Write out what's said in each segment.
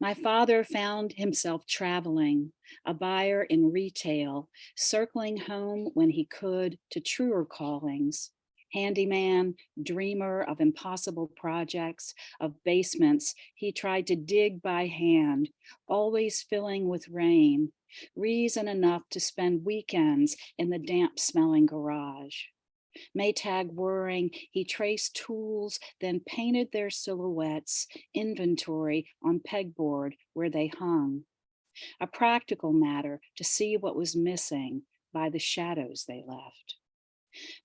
My father found himself traveling, a buyer in retail, circling home when he could to truer callings. Handyman, dreamer of impossible projects, of basements he tried to dig by hand, always filling with rain, reason enough to spend weekends in the damp smelling garage. Maytag whirring, he traced tools, then painted their silhouettes, inventory on pegboard where they hung. A practical matter to see what was missing by the shadows they left.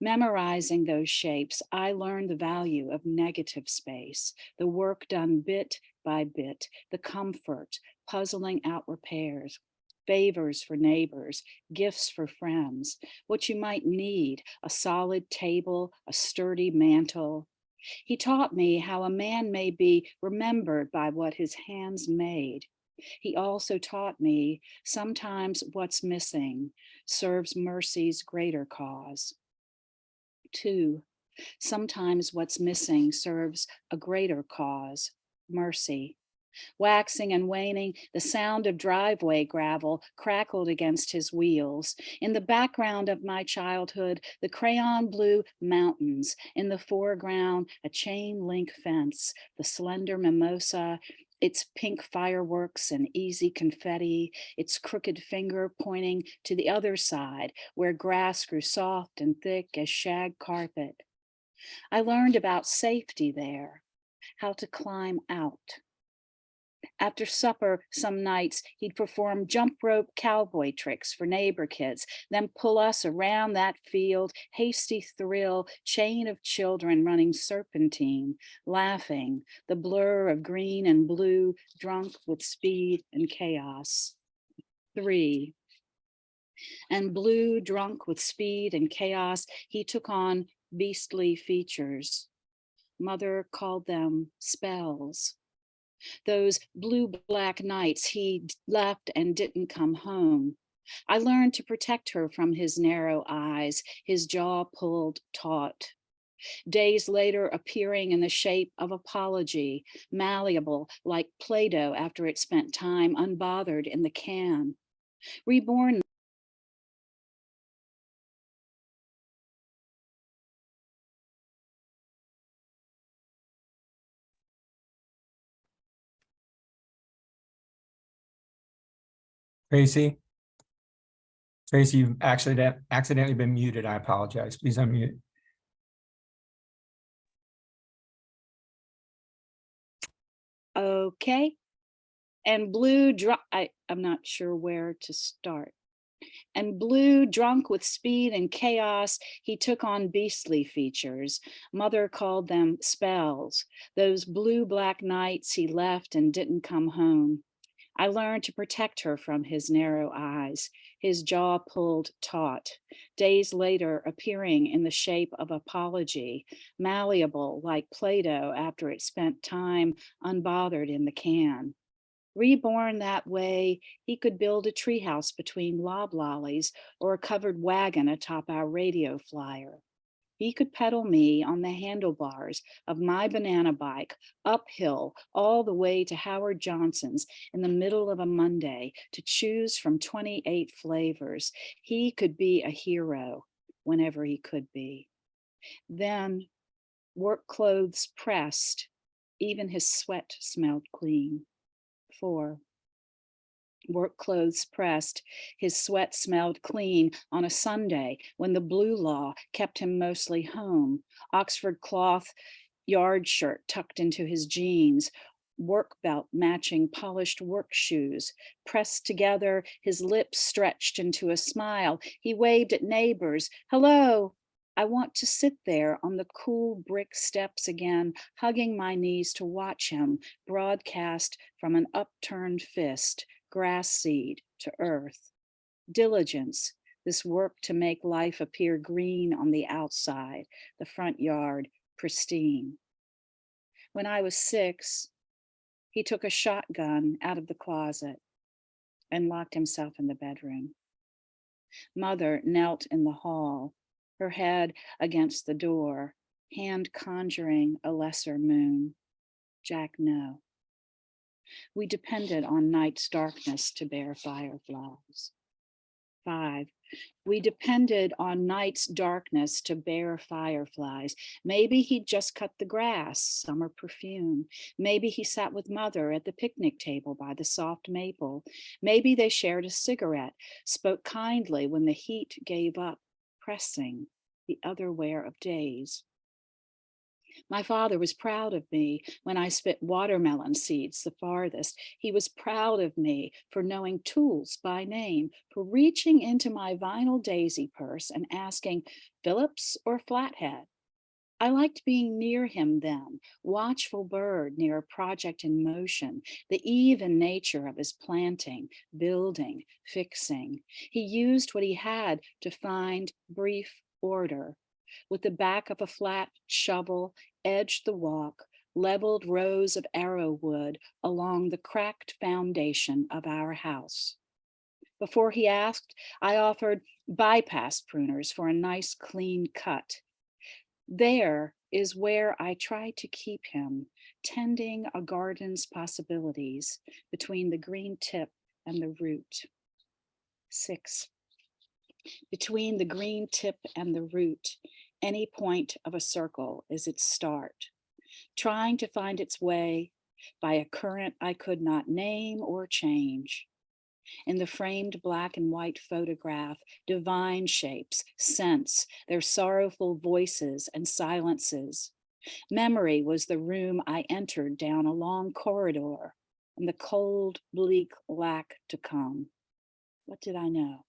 Memorizing those shapes, I learned the value of negative space, the work done bit by bit, the comfort, puzzling out repairs, favors for neighbors, gifts for friends, what you might need, a solid table, a sturdy mantle. He taught me how a man may be remembered by what his hands made. He also taught me sometimes what's missing serves mercy's greater cause. 2. Sometimes what's missing serves a greater cause, mercy. Waxing and waning, the sound of driveway gravel crackled against his wheels. In the background of my childhood, the crayon blue mountains. In the foreground, a chain link fence, the slender mimosa, its pink fireworks and easy confetti, its crooked finger pointing to the other side, where grass grew soft and thick as shag carpet. I learned about safety there, how to climb out. After supper, some nights, he'd perform jump rope cowboy tricks for neighbor kids, then pull us around that field, hasty thrill, chain of children running serpentine, laughing, the blur of green and blue, drunk with speed and chaos. 3. And blue, drunk with speed and chaos, he took on beastly features. Mother called them spells. Those blue-black nights he left and didn't come home. I learned to protect her from his narrow eyes, his jaw pulled taut. Days later appearing in the shape of apology, malleable like Play-Doh after it spent time unbothered in the can. Reborn. Tracy, you've actually accidentally been muted. I apologize. Please unmute. Okay. And blue, I'm not sure where to start. And blue, drunk with speed and chaos, he took on beastly features. Mother called them spells. Those blue-black nights he left and didn't come home. I learned to protect her from his narrow eyes, his jaw pulled taut, days later appearing in the shape of apology, malleable like Play-Doh after it spent time unbothered in the can. Reborn that way, he could build a treehouse between loblollies or a covered wagon atop our radio flyer. He could pedal me on the handlebars of my banana bike uphill all the way to Howard Johnson's in the middle of a Monday to choose from 28 flavors. He could be a hero whenever he could be. Then work clothes pressed, even his sweat smelled clean. 4. Work clothes pressed, his sweat smelled clean on a Sunday when the blue law kept him mostly home. Oxford cloth yard shirt tucked into his jeans, work belt matching polished work shoes. Pressed together, his lips stretched into a smile. He waved at neighbors. Hello. I want to sit there on the cool brick steps again, hugging my knees to watch him broadcast from an upturned fist, grass seed to earth. Diligence, this work to make life appear green on the outside, the front yard pristine. When I was 6, he took a shotgun out of the closet and locked himself in the bedroom. Mother knelt in the hall, her head against the door, hand conjuring a lesser moon. Jack, no. We depended on night's darkness to bear fireflies. 5. We depended on night's darkness to bear fireflies. Maybe he'd just cut the grass, summer perfume. Maybe he sat with mother at the picnic table by the soft maple. Maybe they shared a cigarette, spoke kindly when the heat gave up, pressing the other wear of days. My father was proud of me when I spit watermelon seeds the farthest. He was proud of me for knowing Tools by name, for reaching into my vinyl daisy purse and asking, Phillips or Flathead? I liked being near him then, watchful bird near a project in motion, the even nature of his planting, building, fixing. He used what he had to find brief order. With the back of a flat shovel, edged the walk, leveled rows of arrowwood along the cracked foundation of our house. Before he asked, I offered bypass pruners for a nice clean cut. There is where I try to keep him, tending a garden's possibilities between the green tip and the root. 6. Between the green tip and the root, any point of a circle is its start, trying to find its way by a current I could not name or change. In the framed black and white photograph, divine shapes, sense, their sorrowful voices and silences. Memory was the room I entered down a long corridor, and the cold, bleak lack to come. What did I know?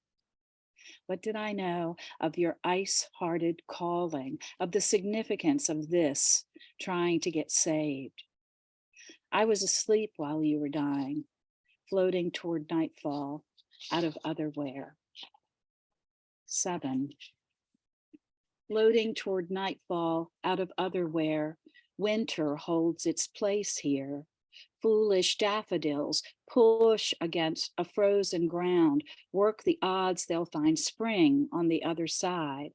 What did I know of your ice-hearted calling, of the significance of this, trying to get saved? I was asleep while you were dying, floating toward nightfall out of otherwhere. 7. Floating toward nightfall out of otherwhere, winter holds its place here. Foolish daffodils push against a frozen ground, work the odds they'll find spring on the other side.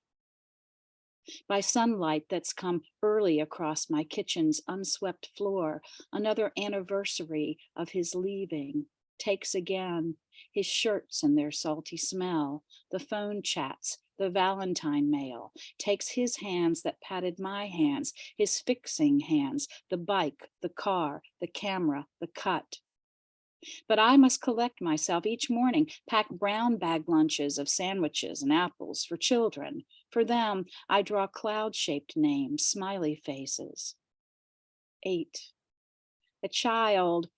By sunlight that's come early across my kitchen's unswept floor, another anniversary of his leaving takes again his shirts and their salty smell, the phone chats, the Valentine mail, takes his hands that patted my hands, his fixing hands, the bike, the car, the camera, the cut. But I must collect myself each morning, pack brown bag lunches of sandwiches and apples for children. For them, I draw cloud-shaped names, smiley faces. 8. A child,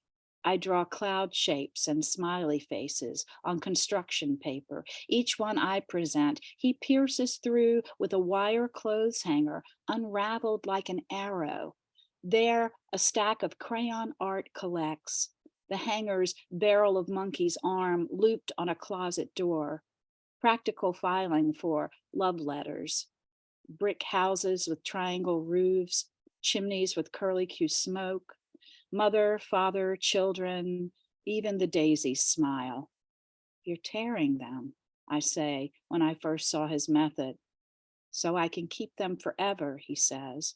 I draw cloud shapes and smiley faces on construction paper. Each one I present, he pierces through with a wire clothes hanger, unraveled like an arrow. There, a stack of crayon art collects. The hanger's barrel of monkey's arm looped on a closet door. Practical filing for love letters. Brick houses with triangle roofs, chimneys with curlicue smoke. Mother, father, children, even the daisies smile. You're tearing them, I say when I first saw his method. So I can keep them forever, he says.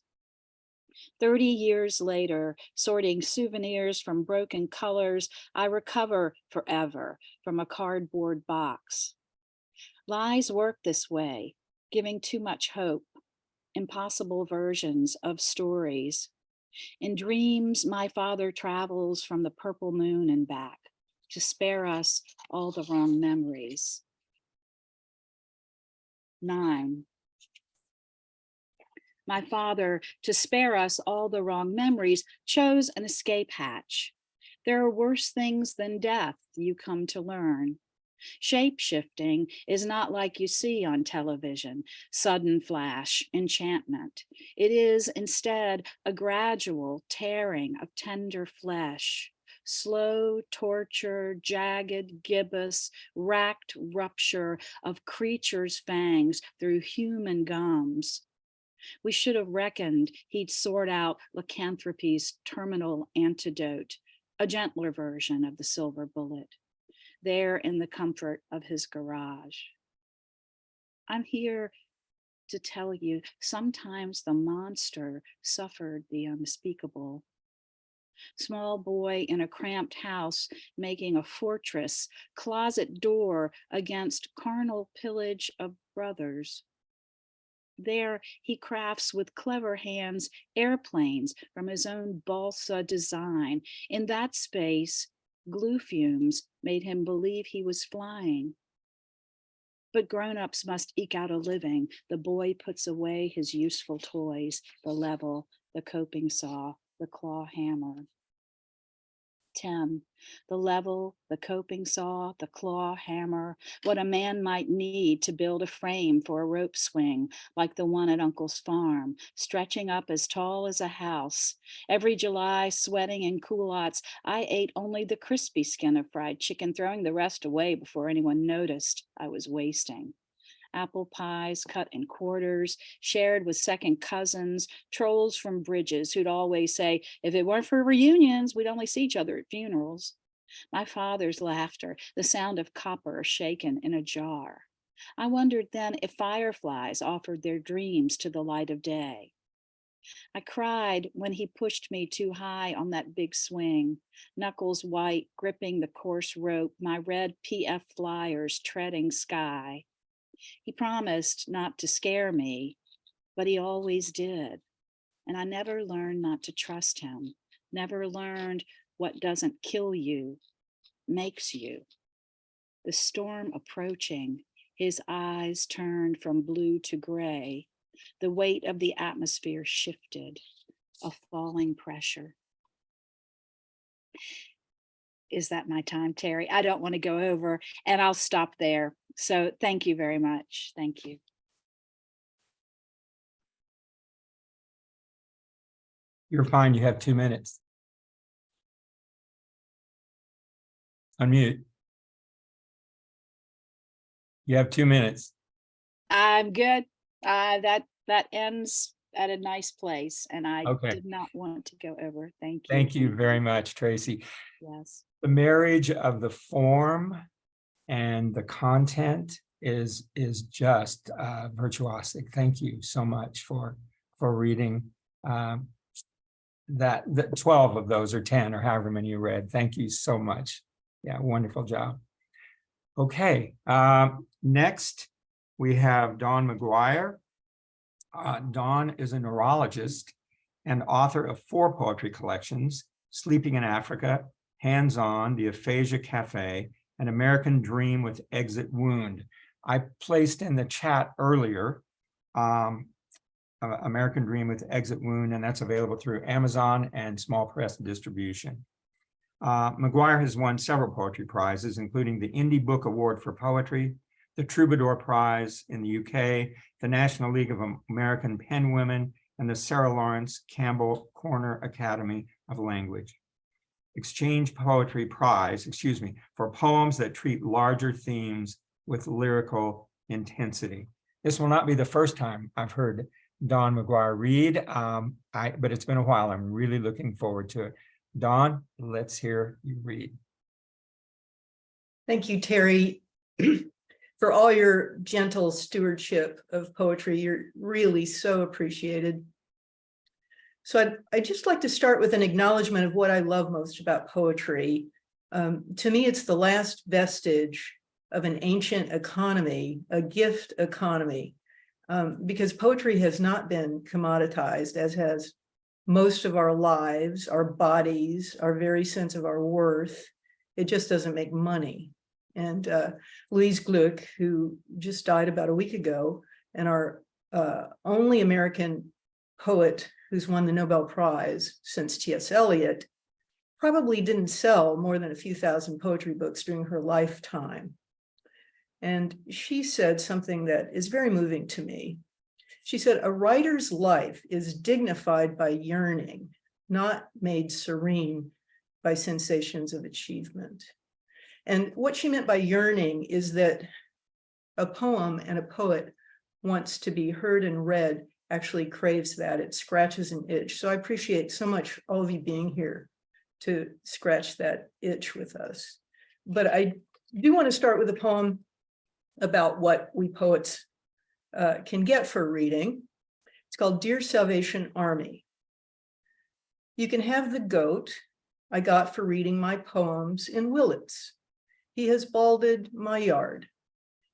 30 years later, sorting souvenirs from broken colors, I recover forever from a cardboard box. Lies work this way, giving too much hope, impossible versions of stories. In dreams, my father travels from the purple moon and back to spare us all the wrong memories. 9. My father, to spare us all the wrong memories, chose an escape hatch. There are worse things than death, you come to learn. Shape-shifting is not like you see on television, sudden flash, enchantment. It is instead a gradual tearing of tender flesh, slow torture, jagged gibbous, racked rupture of creatures' fangs through human gums. We should have reckoned he'd sort out lycanthropy's terminal antidote, a gentler version of the silver bullet, there in the comfort of his garage. I'm here to tell you, sometimes the monster suffered the unspeakable. Small boy in a cramped house making a fortress, closet door against carnal pillage of brothers. There he crafts with clever hands airplanes from his own balsa design. In that space, glue fumes made him believe he was flying. But grown-ups must eke out a living. The boy puts away his useful toys, the level, the coping saw, the claw hammer. 10. The level, the coping saw, the claw hammer, what a man might need to build a frame for a rope swing like the one at Uncle's farm, stretching up as tall as a house. Every July, sweating in culottes, I ate only the crispy skin of fried chicken, throwing the rest away before anyone noticed I was wasting. Apple pies cut in quarters, shared with second cousins, trolls from Bridges who'd always say, if it weren't for reunions, we'd only see each other at funerals. My father's laughter, the sound of copper shaken in a jar. I wondered then if fireflies offered their dreams to the light of day. I cried when he pushed me too high on that big swing, knuckles white, gripping the coarse rope, my red PF flyers treading sky. He promised not to scare me, but he always did. And I never learned not to trust him, never learned what doesn't kill you makes you. The storm approaching, his eyes turned from blue to gray. The weight of the atmosphere shifted, a falling pressure. Is that my time, Terry? I don't want to go over, and I'll stop there. So thank you very much. Thank you. You're fine. You have 2 minutes. Unmute. You have 2 minutes. I'm good. That ends at a nice place, and I Okay. did not want to go over. Thank you. Thank you very much, Tracy. Yes. The marriage of the form and the content is just virtuosic. Thank you so much for reading that. 12 of those, or 10, or however many you read. Thank you so much. Yeah, wonderful job. Okay, next we have Dawn McGuire. Dawn is a neurologist and author of 4 poetry collections: Sleeping in Africa, Hands On, The Aphasia Cafe, An American Dream with Exit Wound. I placed in the chat earlier American Dream with Exit Wound, and that's available through Amazon and small press distribution. McGuire has won several poetry prizes, including the Indie Book Award for Poetry, the Troubadour Prize in the UK, the National League of American Pen Women, and the Sarah Lawrence Campbell Corner Academy of Language. Exchange Poetry Prize, for poems that treat larger themes with lyrical intensity. This will not be the first time I've heard Dawn McGuire read, but it's been a while. I'm really looking forward to it. Dawn, let's hear you read. Thank you, Terry, for all your gentle stewardship of poetry. You're really so appreciated. So I'd just like to start with an acknowledgement of what I love most about poetry. To me, it's the last vestige of an ancient economy, a gift economy, because poetry has not been commoditized, as has most of our lives, our bodies, our very sense of our worth. It just doesn't make money. And Louise Gluck, who just died about a week ago, and our only American poet who's won the Nobel Prize since T.S. Eliot, probably didn't sell more than a few thousand poetry books during her lifetime. And she said something that is very moving to me. She said, a writer's life is dignified by yearning, not made serene by sensations of achievement. And what she meant by yearning is that a poem and a poet wants to be heard and read actually craves that. It scratches an itch. So I appreciate so much all of you being here to scratch that itch with us. But I do want to start with a poem about what we poets can get for reading. It's called Dear Salvation Army. You can have the goat I got for reading my poems in Willits. He has balded my yard.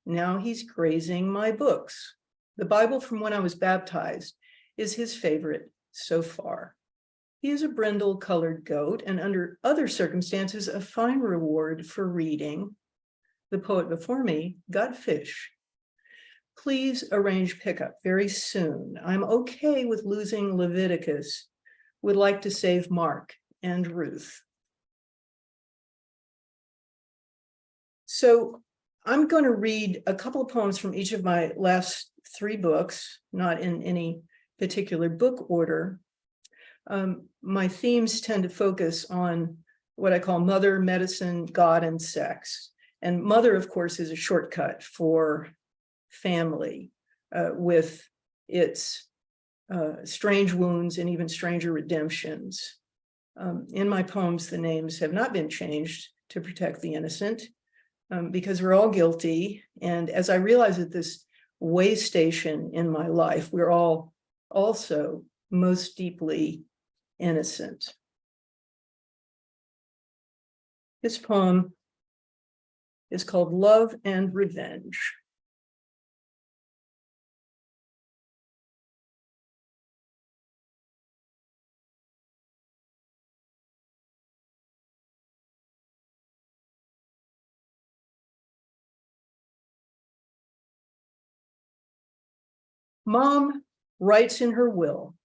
Now he's grazing my books. The Bible from when I was baptized is his favorite so far. He is a brindle-colored goat, and under other circumstances, a fine reward for reading. The poet before me got fish. Please arrange pickup very soon. I'm okay with losing Leviticus. Would like to save Mark and Ruth. So I'm going to read a couple of poems from each of my last 3 books, not in any particular book order. My themes tend to focus on what I call mother, medicine, God, and sex. And mother, of course, is a shortcut for family with its strange wounds and even stranger redemptions. In my poems, the names have not been changed to protect the innocent because we're all guilty. And as I realize at this way station in my life, we're all also most deeply innocent. This poem is called Love and Revenge. Mom writes in her will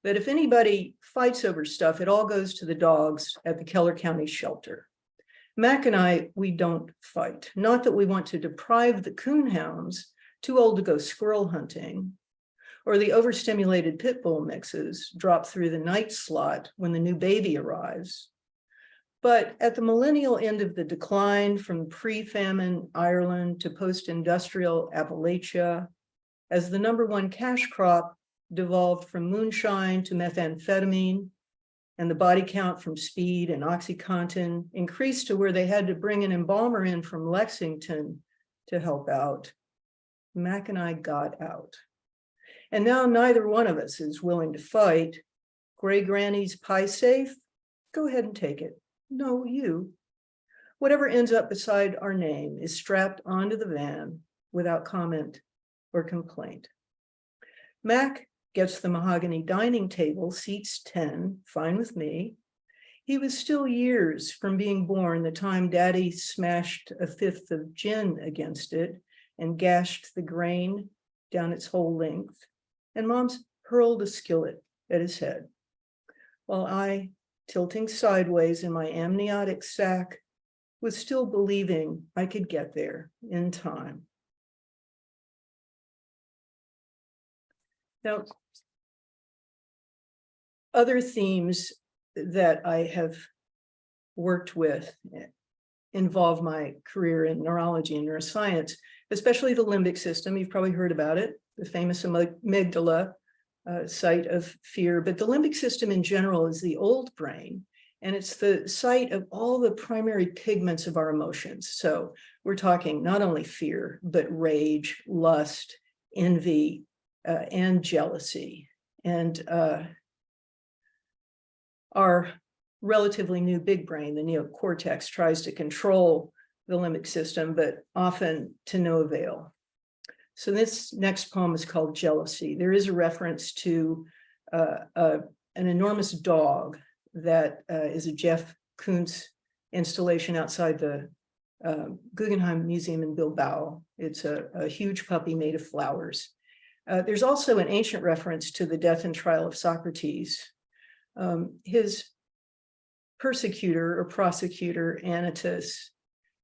that if anybody fights over stuff, it all goes to the dogs at the Keller County shelter. Mac and I, we don't fight. Not that we want to deprive the coonhounds, too old to go squirrel hunting, or the overstimulated pit bull mixes drop through the night slot when the new baby arrives. But at the millennial end of the decline from pre-famine Ireland to post-industrial Appalachia, as the #1 cash crop devolved from moonshine to methamphetamine, and the body count from speed and OxyContin increased to where they had to bring an embalmer in from Lexington to help out, Mac and I got out. And now neither one of us is willing to fight. Gray Granny's pie safe? Go ahead and take it. No, you. Whatever ends up beside our name is strapped onto the van without comment or complaint. Mac gets the mahogany dining table, seats 10, fine with me. He was still years from being born the time Daddy smashed a 5th of gin against it and gashed the grain down its whole length, and Mom's hurled a skillet at his head, while I, tilting sideways in my amniotic sac, was still believing I could get there in time. Now, other themes that I have worked with involve my career in neurology and neuroscience, especially the limbic system. You've probably heard about it, the famous amygdala, site of fear. But the limbic system in general is the old brain, and it's the site of all the primary pigments of our emotions. So we're talking not only fear, but rage, lust, envy, and jealousy. And our relatively new big brain, the neocortex, tries to control the limbic system, but often to no avail. So this next poem is called Jealousy. There is a reference to an enormous dog that is a Jeff Koons installation outside the Guggenheim Museum in Bilbao. It's a huge puppy made of flowers. There's also an ancient reference to the death and trial of Socrates. His persecutor or prosecutor, Anytus,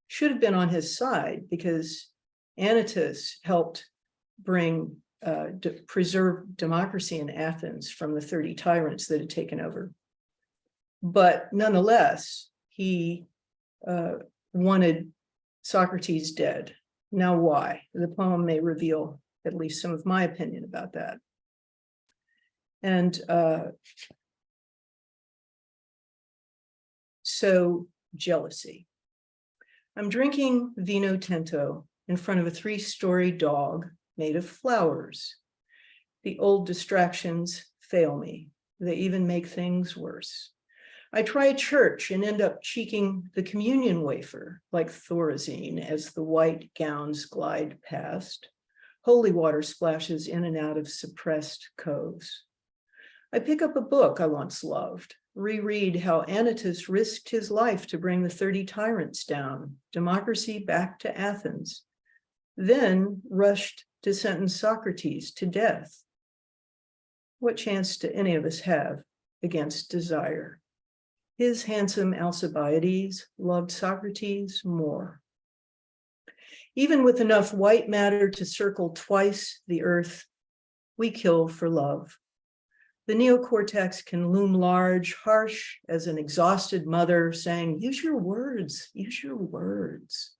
should have been on his side because Anytus helped preserve democracy in Athens from the 30 tyrants that had taken over. But nonetheless, he wanted Socrates dead. Now, why? The poem may reveal at least some of my opinion about that. And so, jealousy. I'm drinking vino tinto in front of a 3-story dog made of flowers. The old distractions fail me. They even make things worse. I try church and end up cheeking the communion wafer like Thorazine as the white gowns glide past. Holy water splashes in and out of suppressed coves. I pick up a book I once loved, reread how Anytus risked his life to bring the 30 tyrants down, democracy back to Athens, then rushed to sentence Socrates to death. What chance do any of us have against desire? His handsome Alcibiades loved Socrates more. Even with enough white matter to circle twice the earth, we kill for love. The neocortex can loom large, harsh as an exhausted mother saying, use your words, use your words.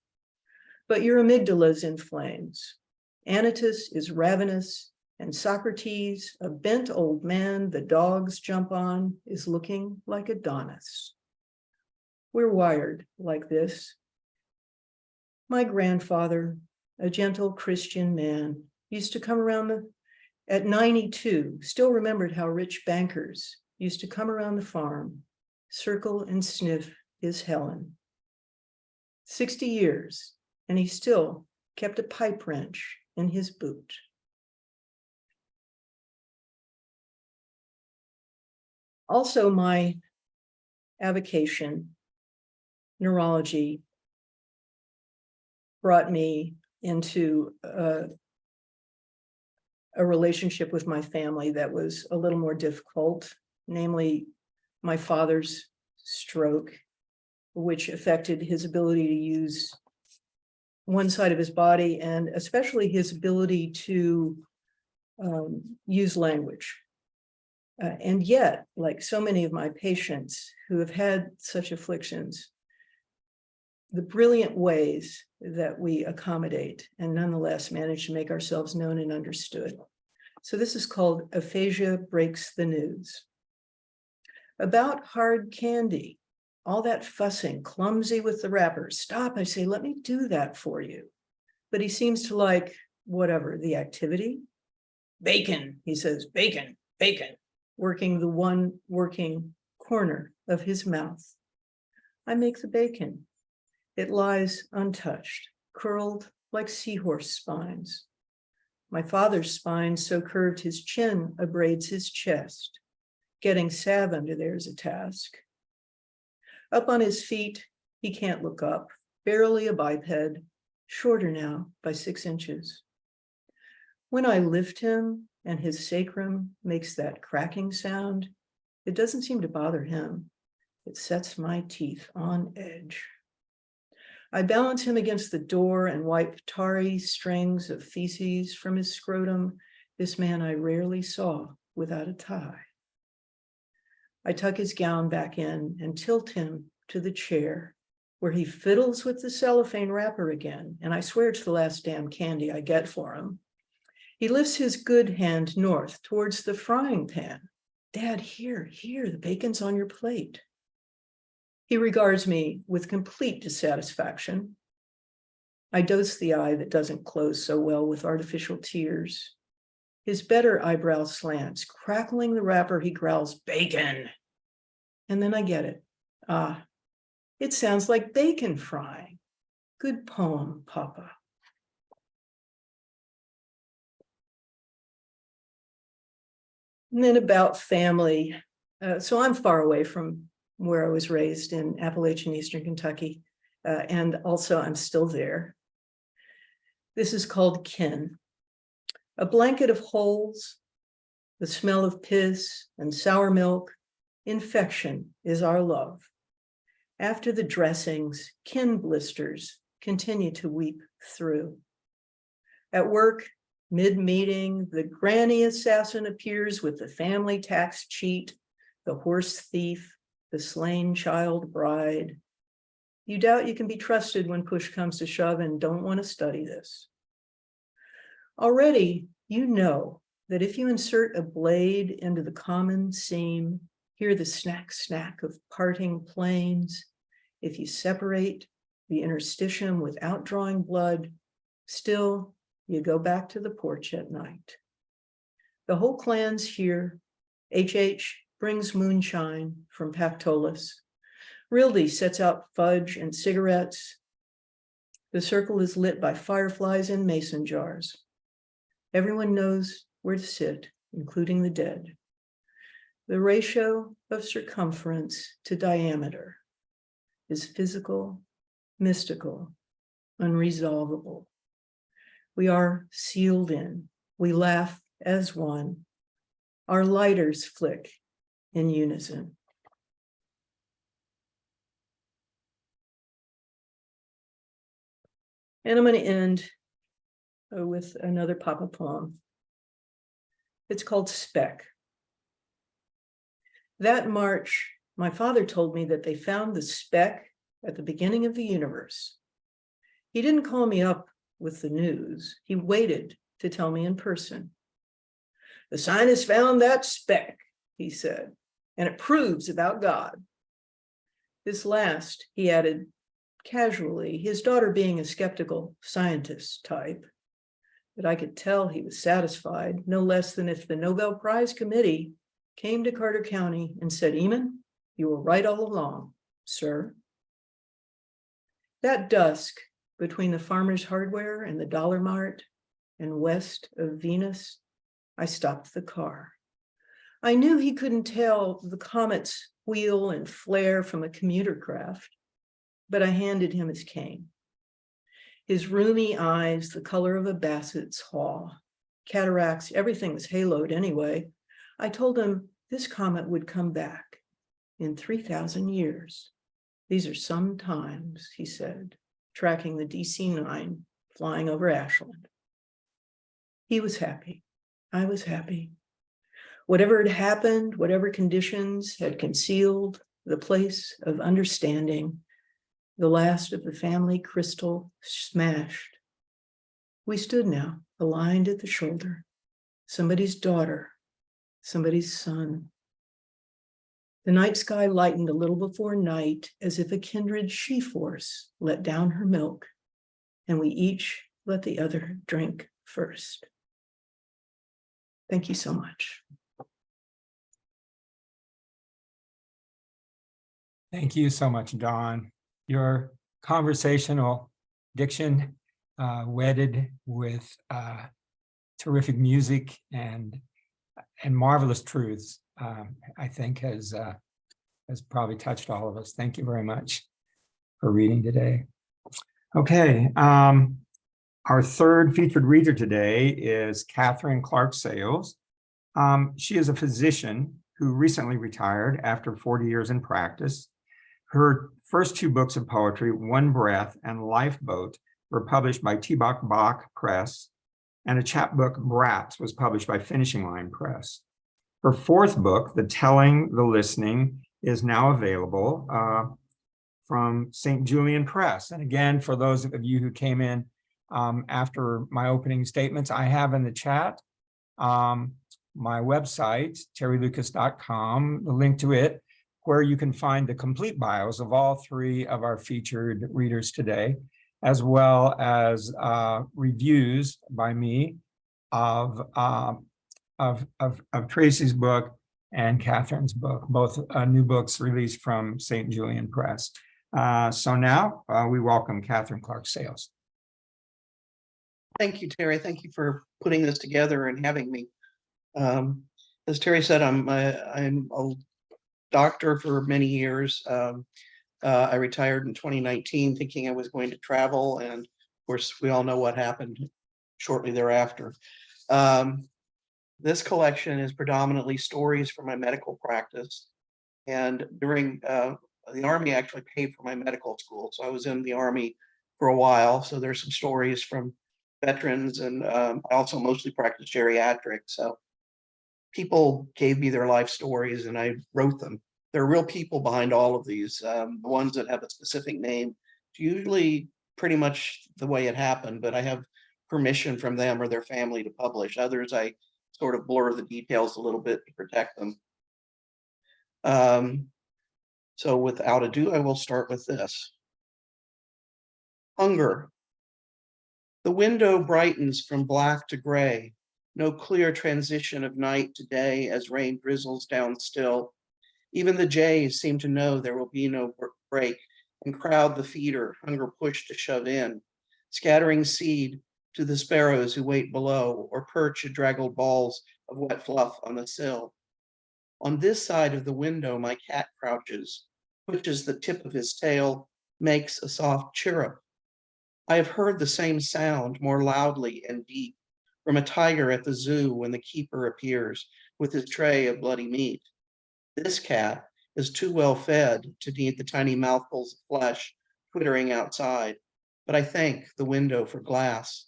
But your amygdala's in flames. Anytus is ravenous, and Socrates, a bent old man the dogs jump on, is looking like Adonis. We're wired like this. My grandfather, a gentle Christian man, used to come around at 92, still remembered how rich bankers used to come around the farm, circle and sniff his Helen. 60 years, and he still kept a pipe wrench in his boot. Also, my avocation, neurology, brought me into a relationship with my family that was a little more difficult, namely my father's stroke, which affected his ability to use one side of his body and especially his ability to use language. And yet, like so many of my patients who have had such afflictions, the brilliant ways that we accommodate and nonetheless manage to make ourselves known and understood. So this is called Aphasia Breaks the News. About hard candy, all that fussing, clumsy with the wrappers. Stop, I say, let me do that for you. But he seems to like whatever, the activity. Bacon, he says, bacon, bacon, working the one working corner of his mouth. I make the bacon. It lies untouched, curled like seahorse spines. My father's spine so curved his chin abrades his chest. Getting salve under there is a task. Up on his feet, he can't look up, barely a biped, shorter now by 6 inches. When I lift him and his sacrum makes that cracking sound, it doesn't seem to bother him. It sets my teeth on edge. I balance him against the door and wipe tarry strings of feces from his scrotum, this man I rarely saw without a tie. I tuck his gown back in and tilt him to the chair where he fiddles with the cellophane wrapper again, and I swear it's the last damn candy I get for him. He lifts his good hand north towards the frying pan. Dad, here, the bacon's on your plate. He regards me with complete dissatisfaction. I dose the eye that doesn't close so well with artificial tears. His better eyebrow slants, crackling the wrapper, he growls, bacon. And then I get it. Ah, it sounds like bacon frying. Good poem, Papa. And then about family. So I'm far away from where I was raised in Appalachian, Eastern Kentucky. And also I'm still there. This is called kin. A blanket of holes, the smell of piss and sour milk. Infection is our love. After the dressings, kin blisters continue to weep through. At work, mid-meeting, the granny assassin appears with the family tax cheat, the horse thief, the slain child bride. You doubt you can be trusted when push comes to shove and don't want to study this. Already, you know that if you insert a blade into the common seam, hear the snack snack of parting planes. If you separate the interstitium without drawing blood, still you go back to the porch at night. The whole clan's here, HH brings moonshine from Pactolus. Rildy sets out fudge and cigarettes. The circle is lit by fireflies in mason jars. Everyone knows where to sit, including the dead. The ratio of circumference to diameter is physical, mystical, unresolvable. We are sealed in. We laugh as one. Our lighters flick in unison. And I'm going to end with another Papa poem. It's called Speck. That March, my father told me that they found the speck at the beginning of the universe. He didn't call me up with the news. He waited to tell me in person. The scientists found that speck, he said, and it proves about God. This last, he added casually, his daughter being a skeptical scientist type, but I could tell he was satisfied, no less than if the Nobel Prize Committee came to Carter County and said, Eamon, you were right all along, sir. That dusk between the Farmer's Hardware and the Dollar Mart and west of Venus, I stopped the car. I knew he couldn't tell the comet's wheel and flare from a commuter craft, but I handed him his cane. His rheumy eyes, the color of a basset's haw. Cataracts, everything was haloed anyway. I told him this comet would come back in 3,000 years. These are some times, he said, tracking the DC-9 flying over Ashland. He was happy. I was happy. Whatever had happened, whatever conditions had concealed the place of understanding, the last of the family crystal smashed. We stood now, aligned at the shoulder, somebody's daughter, somebody's son. The night sky lightened a little before night, as if a kindred she-force let down her milk, and we each let the other drink first. Thank you so much. Thank you so much, Dawn. Your conversational diction, wedded with terrific music and marvelous truths, I think has probably touched all of us. Thank you very much for reading today. Okay, our third featured reader today is Catharine Clark-Sayles. She is a physician who recently retired after 40 years in practice. Her first two books of poetry, One Breath and Lifeboat, were published by Bach Press, and a chapbook, Brats, was published by Finishing Line Press. Her fourth book, The Telling, the Listening, is now available from St. Julian Press. And again, for those of you who came in after my opening statements, I have in the chat my website, terrylucas.com, the link to it, where you can find the complete bios of all three of our featured readers today, as well as reviews by me of Tracy's book and Catharine's book, both new books released from St. Julian Press. So now we welcome Catharine Clark-Sayles. Thank you, Terry. Thank you for putting this together and having me. As Terry said, I'm a doctor for many years. I retired in 2019 thinking I was going to travel, and of course we all know what happened shortly thereafter. This collection is predominantly stories from my medical practice, and during the Army actually paid for my medical school, so I was in the Army for a while, so there's some stories from veterans, and I also mostly practice geriatrics, so people gave me their life stories and I wrote them. There are real people behind all of these. The ones that have a specific name, it's usually pretty much the way it happened, but I have permission from them or their family to publish. Others, I sort of blur the details a little bit to protect them. So without ado, I will start with this. Hunger. The window brightens from black to gray. no clear transition of night to day as rain drizzles down still. Even the jays seem to know there will be no break and crowd the feeder, hunger pushed to shove in, scattering seed to the sparrows who wait below or perch at draggled balls of wet fluff on the sill. On this side of the window, my cat crouches, pushes the tip of his tail, makes a soft chirrup. I have heard the same sound more loudly and deep from a tiger at the zoo when the keeper appears with his tray of bloody meat. This cat is too well fed to need the tiny mouthfuls of flesh twittering outside, but I thank the window for glass.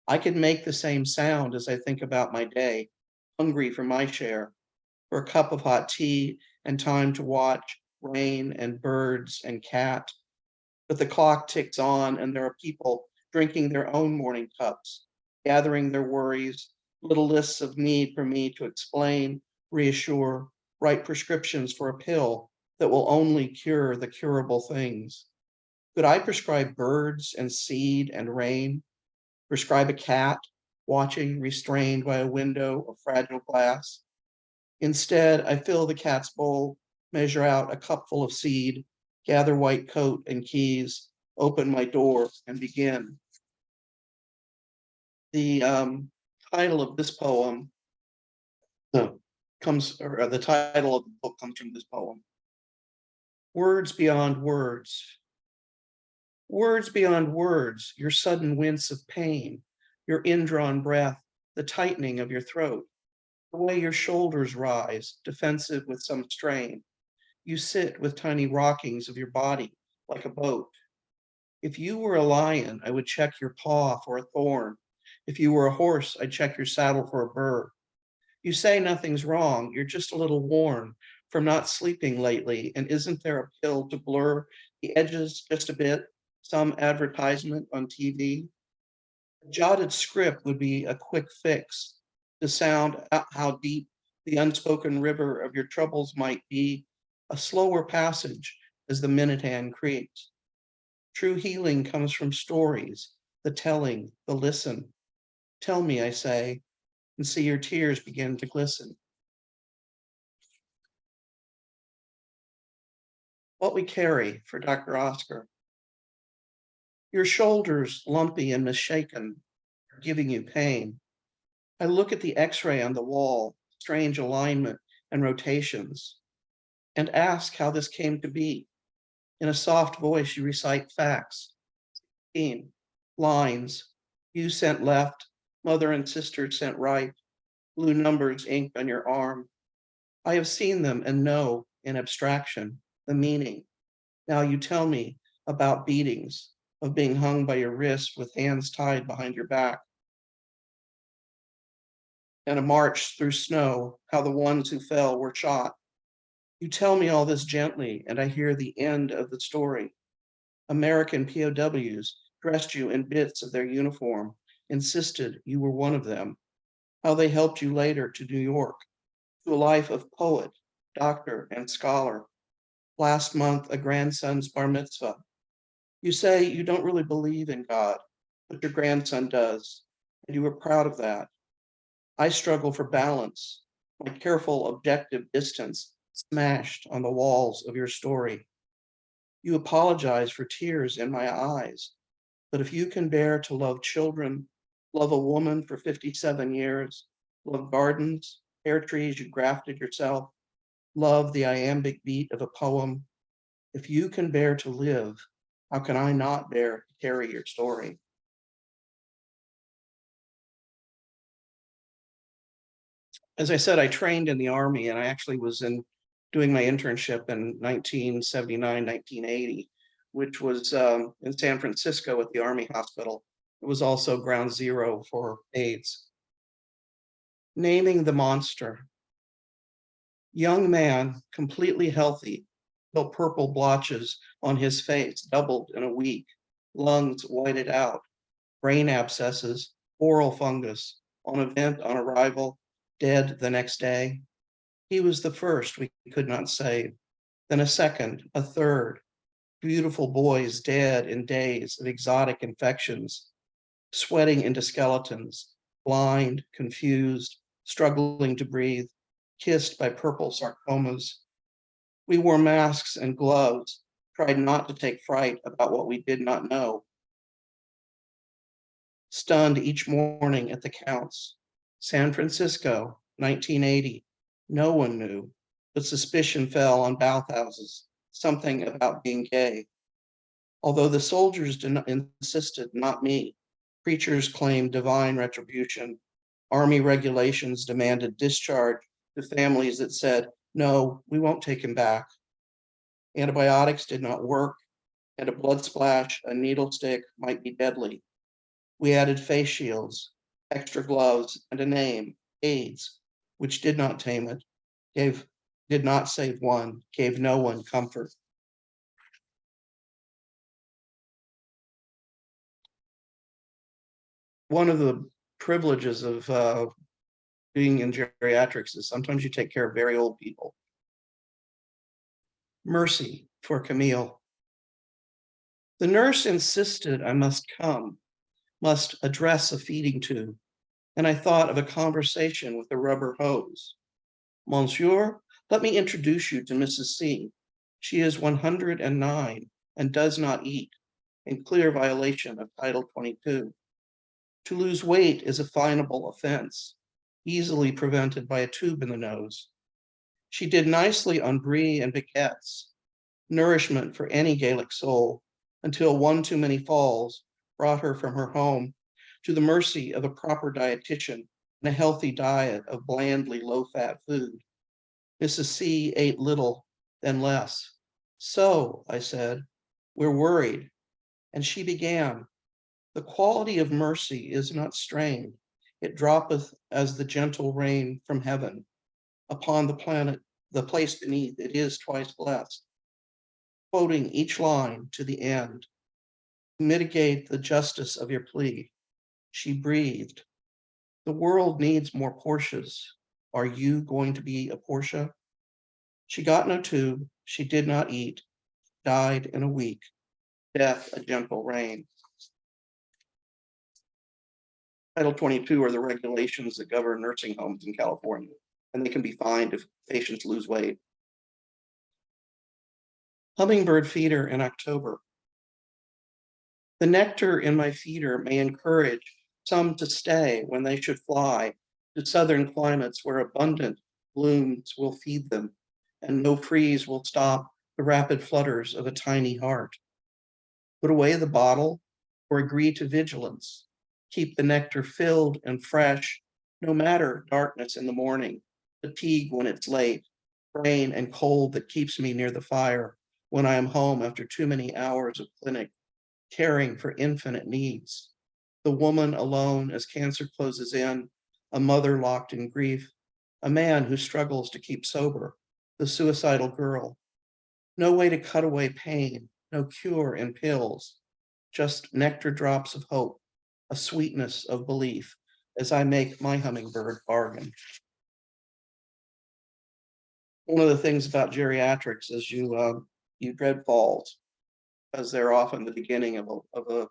I can make the same sound as I think about my day, hungry for my share, for a cup of hot tea and time to watch rain and birds and cat. But the clock ticks on and there are people drinking their own morning cups, gathering their worries, little lists of need for me to explain, reassure, write prescriptions for a pill that will only cure the curable things. Could I prescribe birds and seed and rain? Prescribe a cat watching restrained by a window of fragile glass? Instead, I fill the cat's bowl, measure out a cupful of seed, gather white coat and keys, open my door and begin. The title of this poem the title of the book comes from this poem. Words beyond words. Words beyond words, your sudden wince of pain, your indrawn breath, the tightening of your throat, the way your shoulders rise, defensive with some strain. You sit with tiny rockings of your body like a boat. If you were a lion, I would check your paw for a thorn. If you were a horse, I'd check your saddle for a burr. You say nothing's wrong, you're just a little worn from not sleeping lately, and isn't there a pill to blur the edges just a bit, some advertisement on TV? A jotted script would be a quick fix to sound out how deep the unspoken river of your troubles might be, a slower passage as the minute hand creeps. True healing comes from stories, the telling, the listen. Tell me, I say, and see your tears begin to glisten. What we carry for Dr. Oscar. Your shoulders, lumpy and misshapen, are giving you pain. I look at the x-ray on the wall, strange alignment and rotations, and ask how this came to be. In a soft voice, you recite facts. Lines, you sent left, mother and sister sent right, blue numbers inked on your arm. I have seen them and know in abstraction the meaning. Now you tell me about beatings, of being hung by your wrist with hands tied behind your back, and a march through snow, how the ones who fell were shot. You tell me all this gently, and I hear the end of the story. American POWs dressed you in bits of their uniform, insisted you were one of them, how they helped you later to New York, to a life of poet, doctor, and scholar. Last month, a grandson's bar mitzvah. You say you don't really believe in God, but your grandson does, and you are proud of that. I struggle for balance, my careful objective distance smashed on the walls of your story. You apologize for tears in my eyes, but if you can bear to love children, love a woman for 57 years, love gardens, pear trees you grafted yourself, love the iambic beat of a poem, if you can bear to live, how can I not bear to carry your story? As I said, I trained in the Army, and I actually was doing my internship in 1979, 1980, which was in San Francisco at the Army Hospital. It was also ground zero for AIDS. Naming the monster. Young man, completely healthy, till purple blotches on his face doubled in a week, lungs whited out, brain abscesses, oral fungus, on a vent on arrival, dead the next day. He was the first we could not save, then a second, a third, beautiful boys dead in days of exotic infections, sweating into skeletons, blind, confused, struggling to breathe, kissed by purple sarcomas. We wore masks and gloves, tried not to take fright about what we did not know. Stunned each morning at the counts. San Francisco, 1980. No one knew, but suspicion fell on bathhouses, something about being gay. Although the soldiers insisted, not me. Preachers claimed divine retribution. Army regulations demanded discharge to families that said, no, we won't take him back. Antibiotics did not work, and a blood splash, a needle stick might be deadly. We added face shields, extra gloves, and a name, AIDS, which did not tame it, did not save one, gave no one comfort. One of the privileges of being in geriatrics is sometimes you take care of very old people. Mercy for Camille. The nurse insisted I must come, must address a feeding tube, and I thought of a conversation with a rubber hose. Monsieur, let me introduce you to Mrs. C. She is 109 and does not eat, in clear violation of Title 22. To lose weight is a finable offense, easily prevented by a tube in the nose. She did nicely on brie and baguettes, nourishment for any Gaelic soul, until one too many falls brought her from her home to the mercy of a proper dietitian and a healthy diet of blandly low-fat food. Mrs. C ate little, then less. So, I said, we're worried. And she began, the quality of mercy is not strained. It droppeth as the gentle rain from heaven. Upon the planet, the place beneath, it is twice blessed. Quoting each line to the end. Mitigate the justice of your plea. She breathed. The world needs more Porsches. Are you going to be a Porsche? She got no tube. She did not eat. Died in a week. Death a gentle rain. Title 22 are the regulations that govern nursing homes in California, and they can be fined if patients lose weight. Hummingbird feeder in October. The nectar in my feeder may encourage some to stay when they should fly to southern climates where abundant blooms will feed them, and no freeze will stop the rapid flutters of a tiny heart. Put away the bottle or agree to vigilance. Keep the nectar filled and fresh, no matter darkness in the morning, fatigue when it's late, rain and cold that keeps me near the fire when I am home after too many hours of clinic, caring for infinite needs. The woman alone as cancer closes in, a mother locked in grief, a man who struggles to keep sober, the suicidal girl. No way to cut away pain, no cure in pills, just nectar drops of hope, a sweetness of belief as I make my hummingbird bargain. One of the things about geriatrics is you dread falls, as they're often the beginning of a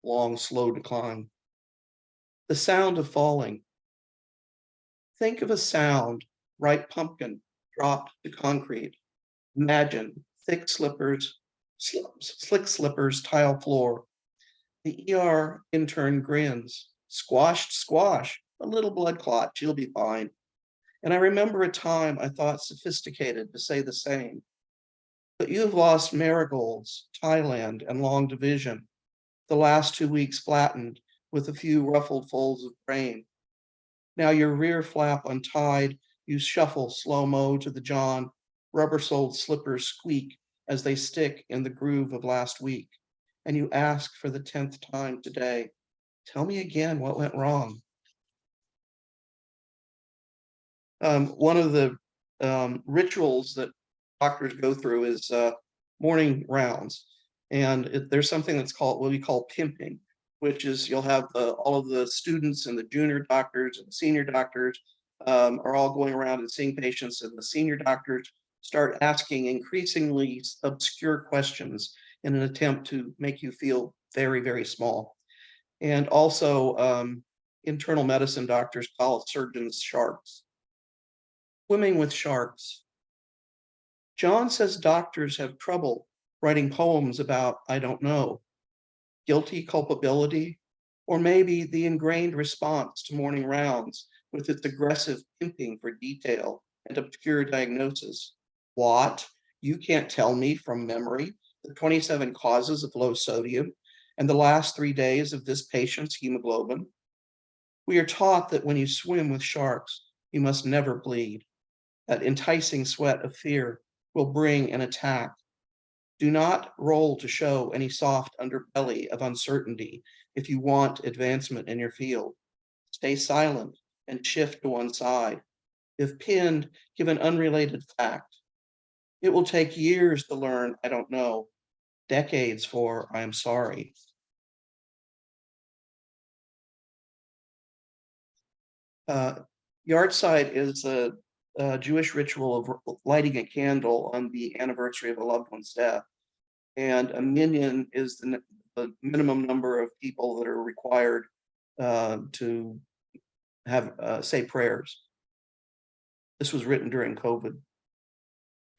long, slow decline. The sound of falling. Think of a sound, ripe pumpkin dropped to concrete. Imagine thick slippers, slick slippers, tile floor. The ER intern grins, squashed, squash, a little blood clot, she'll be fine. And I remember a time I thought sophisticated to say the same. But you've lost marigolds, Thailand, and long division. The last 2 weeks flattened with a few ruffled folds of brain. Now your rear flap untied, you shuffle slow-mo to the John, rubber-soled slippers squeak as they stick in the groove of last week. And you ask for the 10th time today, tell me again what went wrong. One of the rituals that doctors go through is morning rounds. And there's something that's called what we call pimping, which is you'll have all of the students and the junior doctors and senior doctors are all going around and seeing patients, and the senior doctors start asking increasingly obscure questions in an attempt to make you feel very, very small. And also internal medicine doctors call surgeons sharks. Swimming with sharks. John says doctors have trouble writing poems about, I don't know, guilty culpability, or maybe the ingrained response to morning rounds with its aggressive pimping for detail and obscure diagnosis. What? You can't tell me from memory the 27 causes of low sodium and the last 3 days of this patient's hemoglobin? We are taught that when you swim with sharks, you must never bleed. That enticing sweat of fear will bring an attack. Do not roll to show any soft underbelly of uncertainty if you want advancement in your field. Stay silent and shift to one side. If pinned, give an unrelated fact. It will take years to learn, I don't know, decades for I am sorry. Yahrzeit is a Jewish ritual of lighting a candle on the anniversary of a loved one's death. And a minyan is the minimum number of people that are required to have say prayers. This was written during COVID.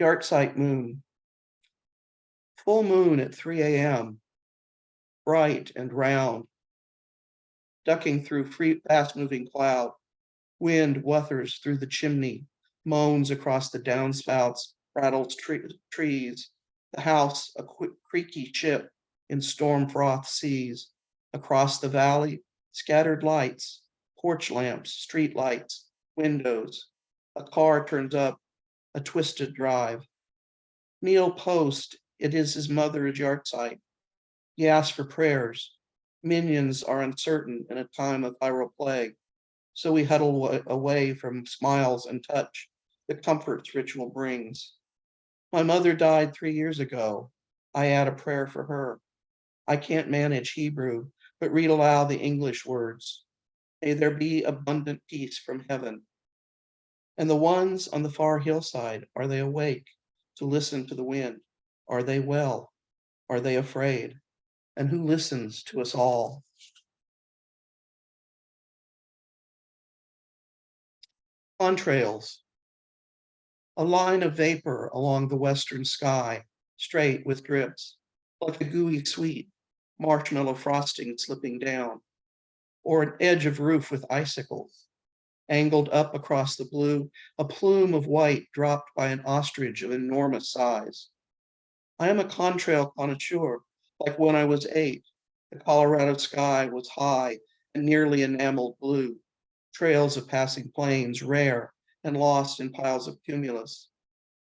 Yahrzeit moon. Full moon at 3 a.m. Bright and round, ducking through fast-moving cloud. Wind wuthers through the chimney, moans across the downspouts, rattles trees. The house, a creaky ship in storm-frothed seas. Across the valley, scattered lights, porch lamps, street lights, windows. A car turns up a twisted drive. Neil Post, it is his mother's yahrzeit. He asks for prayers. Minions are uncertain in a time of viral plague, so we huddle away from smiles and touch the comforts ritual brings. My mother died 3 years ago. I add a prayer for her. I can't manage Hebrew, but read aloud the English words. May there be abundant peace from heaven. And the ones on the far hillside, are they awake to listen to the wind? Are they well? Are they afraid? And who listens to us all? Contrails. A line of vapor along the western sky, straight with drips, like a gooey sweet, marshmallow frosting slipping down, or an edge of roof with icicles. Angled up across the blue, a plume of white dropped by an ostrich of enormous size. I am a contrail connoisseur, like when I was 8. The Colorado sky was high and nearly enameled blue. Trails of passing planes, rare and lost in piles of cumulus.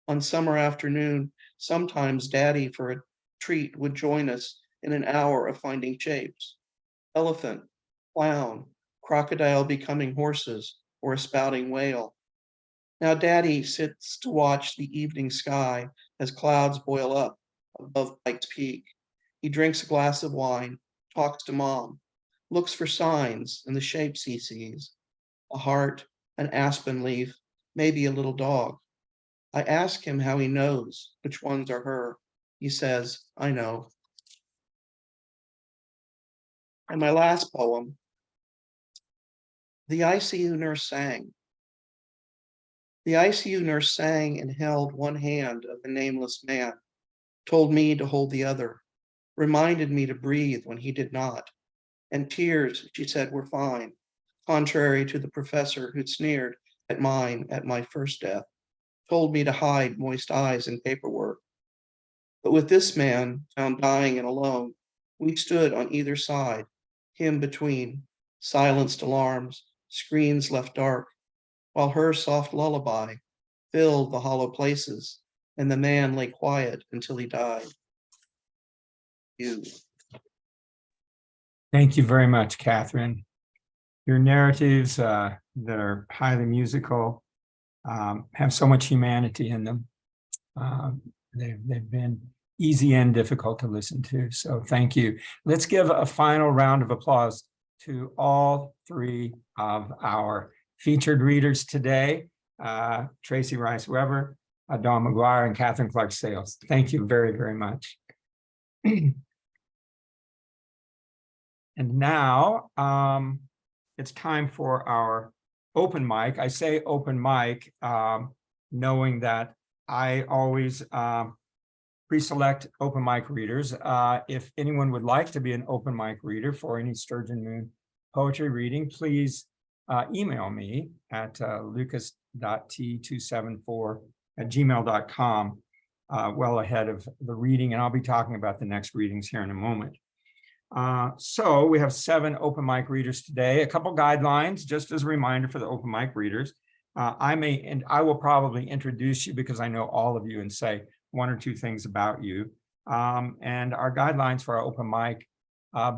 On summer afternoon, sometimes Daddy for a treat would join us in an hour of finding shapes. Elephant, clown, crocodile becoming horses, or a spouting whale. Now Daddy sits to watch the evening sky as clouds boil up above Pikes Peak. He drinks a glass of wine, talks to Mom, looks for signs in the shapes he sees. A heart, an aspen leaf, maybe a little dog. I ask him how he knows which ones are her. He says, I know. And my last poem, The ICU nurse sang. The ICU nurse sang and held one hand of the nameless man, told me to hold the other, reminded me to breathe when he did not. And tears, she said, were fine, contrary to the professor who'd sneered at mine at my first death, told me to hide moist eyes in paperwork. But with this man found dying and alone, we stood on either side, him between, silenced alarms, screens left dark, while her soft lullaby filled the hollow places, and the man lay quiet until he died. You. Thank you very much, Catherine. Your narratives that are highly musical have so much humanity in them. They've been easy and difficult to listen to, so thank you. Let's give a final round of applause to all 3 of our featured readers today, Tracy Rice Weber, Dawn McGuire, and Catharine Clark-Sayles. Thank you very, very much. And now it's time for our open mic. I say open mic, knowing that I always pre-select open mic readers. If anyone would like to be an open mic reader for any Sturgeon Moon poetry reading, please email me at lucas.t274@gmail.com well ahead of the reading, and I'll be talking about the next readings here in a moment. So we have 7 open mic readers today. A couple guidelines, just as a reminder for the open mic readers. I will probably introduce you because I know all of you and say 1 or 2 things about you. And our guidelines for our open mic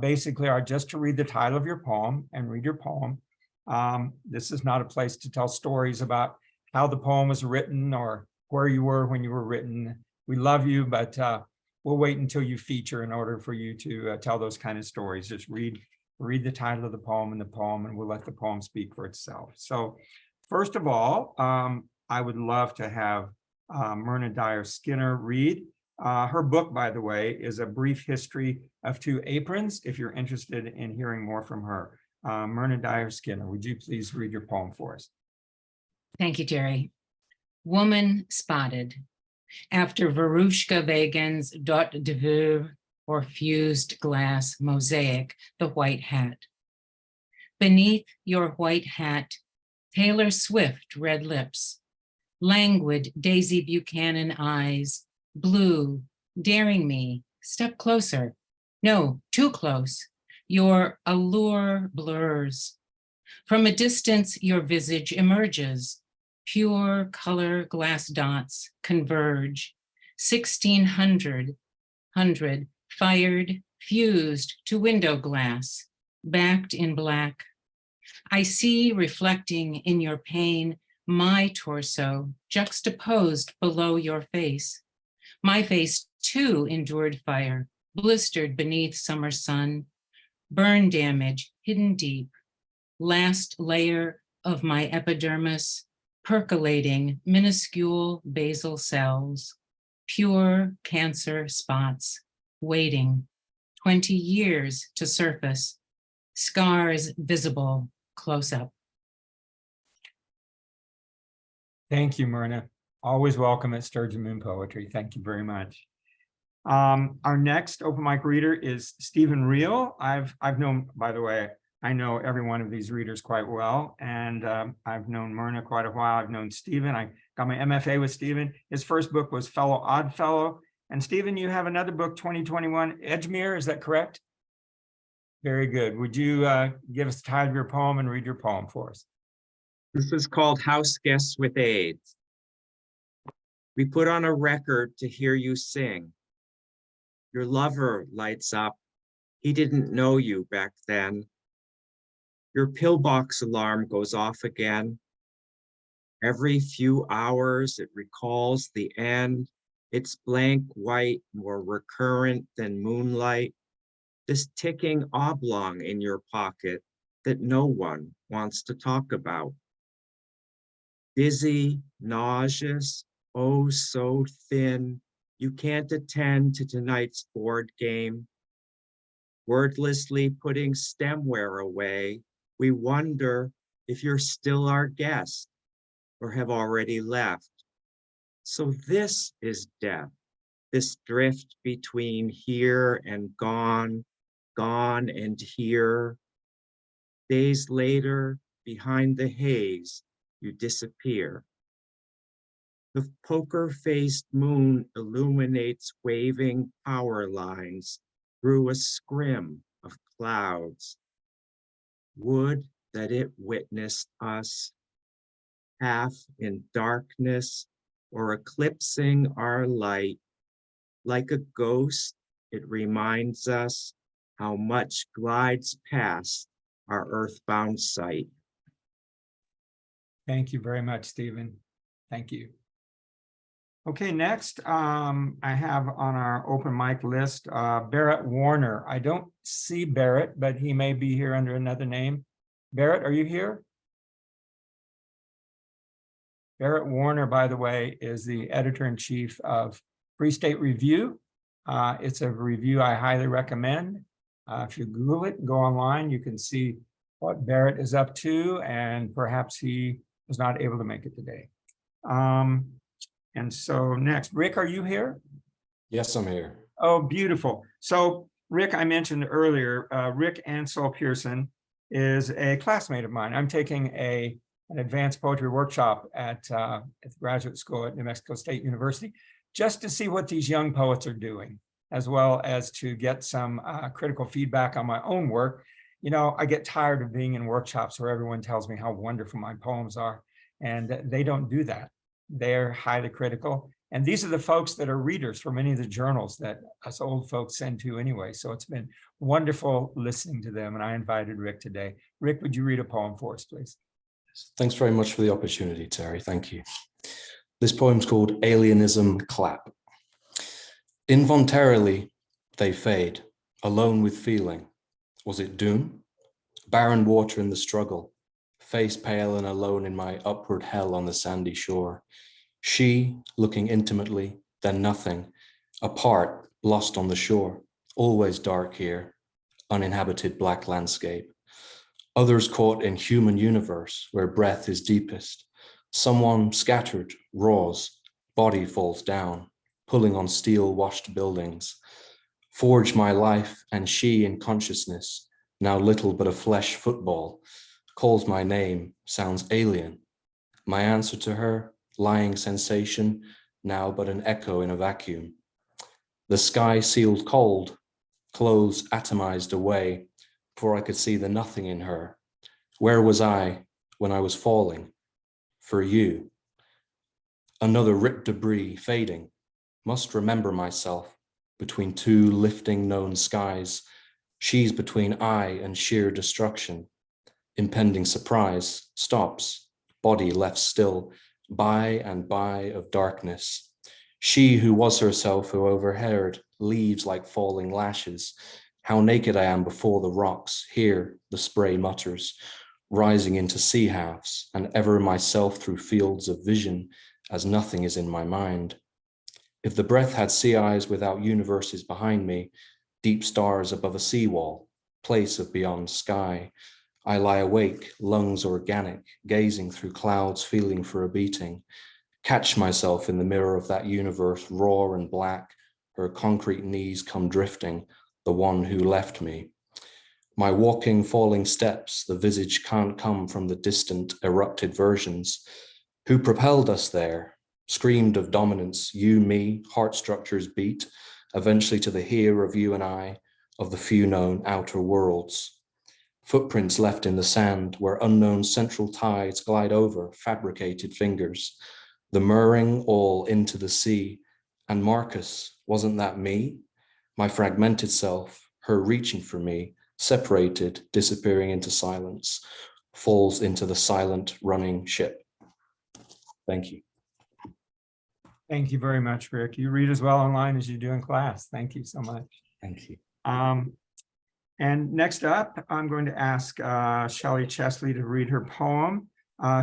basically are just to read the title of your poem and read your poem. This is not a place to tell stories about how the poem was written or where you were when you were written. We love you, but we'll wait until you feature in order for you to tell those kind of stories. Just read the title of the poem and we'll let the poem speak for itself. So first of all, I would love to have Myrna Dyer Skinner read. Her book, by the way, is A Brief History of 2 Aprons, if you're interested in hearing more from her. Myrna Dyer Skinner, would you please read your poem for us? Thank you, Jerry. Woman Spotted. After Verushka Wegen's Dot de Veuve or fused glass mosaic, The White Hat. Beneath your white hat, Taylor Swift red lips, languid Daisy Buchanan eyes, blue, daring me, step closer. No, too close. Your allure blurs. From a distance, your visage emerges. Pure color glass dots converge. 1600, fired, fused to window glass, backed in black. I see reflecting in your pain my torso juxtaposed below your face. My face too endured fire, blistered beneath summer sun, burn damage hidden deep, last layer of my epidermis, percolating minuscule basal cells, pure cancer spots, waiting, 20 years to surface, scars visible close up. Thank you, Myrna. Always welcome at Sturgeon Moon Poetry. Thank you very much. Our next open mic reader is Stephen Reel. I've known, by the way, I know every one of these readers quite well, and I've known Myrna quite a while. I've known Stephen. I got my MFA with Stephen. His first book was Fellow Oddfellow. And Stephen, you have another book, 2021, Edgemere, is that correct? Very good. Would you give us the title of your poem and read your poem for us? This is called House Guests with AIDS. We put on a record to hear you sing. Your lover lights up. He didn't know you back then. Your pillbox alarm goes off again. Every few hours, it recalls the end. It's blank white, more recurrent than moonlight. This ticking oblong in your pocket that no one wants to talk about. Dizzy, nauseous, oh so thin, you can't attend to tonight's board game. Wordlessly putting stemware away, we wonder if you're still our guest or have already left. So this is death, this drift between here and gone, gone and here. Days later, behind the haze, you disappear. The poker-faced moon illuminates waving power lines through a scrim of clouds. Would that it witnessed us, half in darkness or eclipsing our light. Like a ghost, it reminds us how much glides past our earthbound sight. Thank you very much, Stephen. Thank you. Okay, next, I have on our open mic list, Barrett Warner. I don't see Barrett, but he may be here under another name. Barrett, are you here? Barrett Warner, by the way, is the editor-in-chief of Free State Review. It's a review I highly recommend. If you Google it, go online, you can see what Barrett is up to, and perhaps he was not able to make it today. And so next, Rick, are you here? Yes, I'm here. Oh, beautiful. So Rick, I mentioned earlier, Rick Ansel Pearson is a classmate of mine. I'm taking an advanced poetry workshop at the graduate school at New Mexico State University, just to see what these young poets are doing, as well as to get some critical feedback on my own work. You know, I get tired of being in workshops where everyone tells me how wonderful my poems are, and they don't do that. They're highly critical. And these are the folks that are readers for many of the journals that us old folks send to anyway. So it's been wonderful listening to them. And I invited Rick today. Rick, would you read a poem for us, please? Thanks very much for the opportunity, Terry. Thank you. This poem's called Alienism Clap. Involuntarily, they fade, alone with feeling. Was it doom? Barren water in the struggle, face pale and alone in my upward hell on the sandy shore. She, looking intimately, then nothing, apart, lost on the shore, always dark here, uninhabited black landscape. Others caught in human universe where breath is deepest. Someone scattered, roars, body falls down, pulling on steel-washed buildings. Forge my life, and she in consciousness, now little but a flesh football, calls my name, sounds alien. My answer to her, lying sensation, now but an echo in a vacuum. The sky sealed cold, clothes atomized away, before I could see the nothing in her. Where was I when I was falling? For you. Another ripped debris fading. Must remember myself between two lifting known skies. She's between I and sheer destruction. Impending surprise stops, body left still, by and by of darkness. She who was herself who overheard leaves like falling lashes. How naked I am before the rocks, here the spray mutters, rising into sea halves, and ever myself through fields of vision as nothing is in my mind. If the breath had sea eyes without universes behind me, deep stars above a seawall, place of beyond sky, I lie awake, lungs organic, gazing through clouds, feeling for a beating, catch myself in the mirror of that universe, raw and black, her concrete knees come drifting, the one who left me. My walking, falling steps, the visage can't come from the distant, erupted versions. Who propelled us there? Screamed of dominance, you, me, heart structures beat, eventually to the here of you and I, of the few known outer worlds. Footprints left in the sand where unknown central tides glide over fabricated fingers, the murring all into the sea. And Marcus, wasn't that me? My fragmented self, her reaching for me, separated, disappearing into silence, falls into the silent running ship. Thank you. Thank you very much, Rick. You read as well online as you do in class. Thank you so much. Thank you. And next up, I'm going to ask Shelley Chesley to read her poem.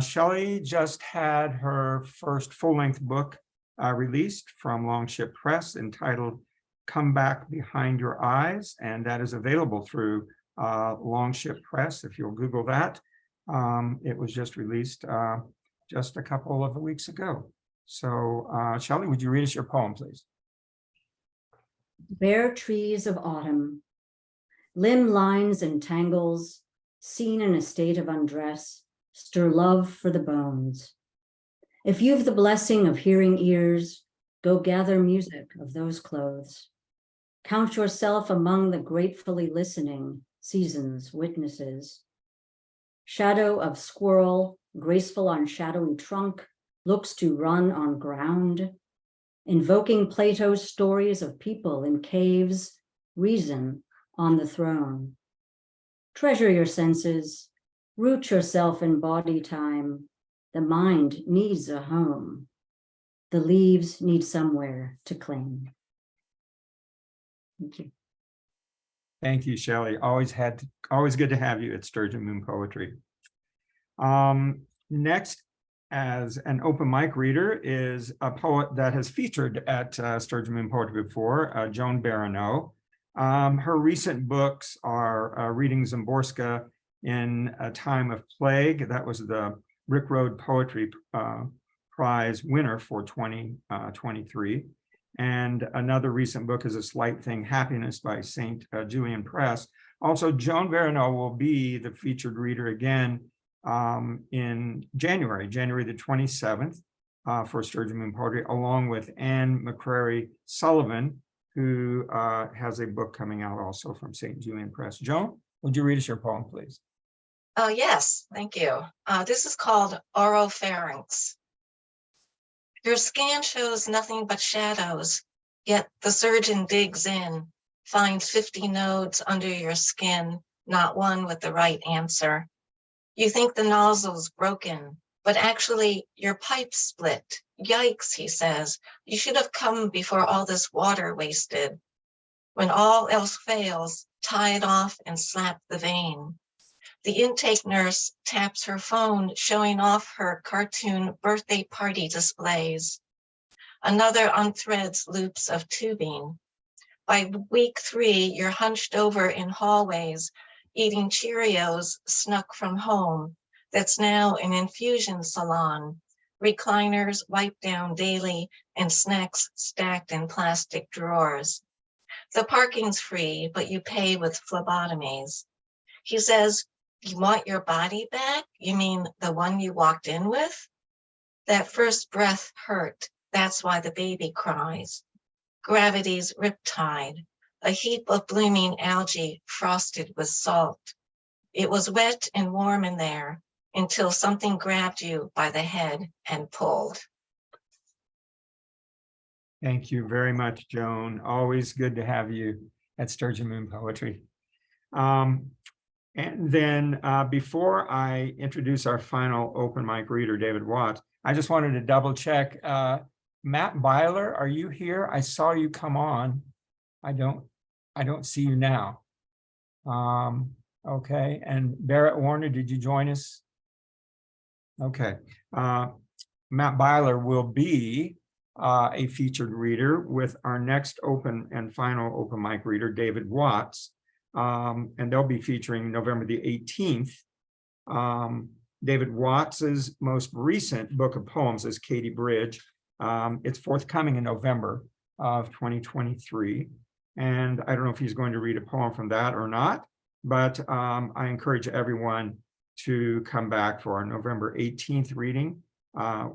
Shelley just had her first full-length book released from Longship Press entitled Come Back Behind Your Eyes, and that is available through Longship Press, if you'll Google that. It was just released just a couple of weeks ago. So Shelley, would you read us your poem, please? Bare trees of autumn, limb lines and tangles, seen in a state of undress, stir love for the bones. If you've the blessing of hearing ears, go gather music of those clothes. Count yourself among the gratefully listening season's witnesses. Shadow of squirrel, graceful on shadowy trunk, looks to run on ground. Invoking Plato's stories of people in caves, reason on the throne. Treasure your senses, root yourself in body time. The mind needs a home. The leaves need somewhere to cling. Thank you. Thank you, Shelley. Always good to have you at Sturgeon Moon Poetry. Next, as an open mic reader, is a poet that has featured at Sturgeon Moon Poetry before, Joan Baranow. Her recent books are Reading Zimborska in a time of plague. That was the Rick Road Poetry Prize winner for 2023. And another recent book is A Slight Thing, Happiness by St. Julian Press. Also, Joan Verino will be the featured reader again in January the 27th for Sturgeon Moon Poetry, along with Anne McCrary Sullivan, who has a book coming out also from St. Julian Press. Joan, would you read us your poem, please? Oh, yes, thank you. This is called Oropharynx. Your scan shows nothing but shadows, yet the surgeon digs in, finds 50 nodes under your skin, not one with the right answer. You think the nozzle's broken, but actually your pipe's split. Yikes, he says, you should have come before all this water wasted. When all else fails, tie it off and slap the vein. The intake nurse taps her phone, showing off her cartoon birthday party displays. Another unthreads loops of tubing. By week 3, you're hunched over in hallways, eating Cheerios snuck from home. That's now an infusion salon. Recliners wiped down daily and snacks stacked in plastic drawers. The parking's free, but you pay with phlebotomies. He says, you want your body back? You mean the one you walked in with? That first breath hurt. That's why the baby cries. Gravity's riptide, a heap of blooming algae frosted with salt. It was wet and warm in there until something grabbed you by the head and pulled. Thank you very much, Joan. Always good to have you at Sturgeon Moon Poetry. And then before I introduce our final open mic reader, David Watts, I just wanted to double check. Matt Byler, are you here? I saw you come on. I don't see you now. Okay, and Barrett Warner, did you join us? Okay, Matt Byler will be a featured reader with our next open and final open mic reader, David Watts. And they'll be featuring November the 18th. David Watts's most recent book of poems is Katie Bridge. It's forthcoming in November of 2023. And I don't know if he's going to read a poem from that or not, but I encourage everyone to come back for our November 18th reading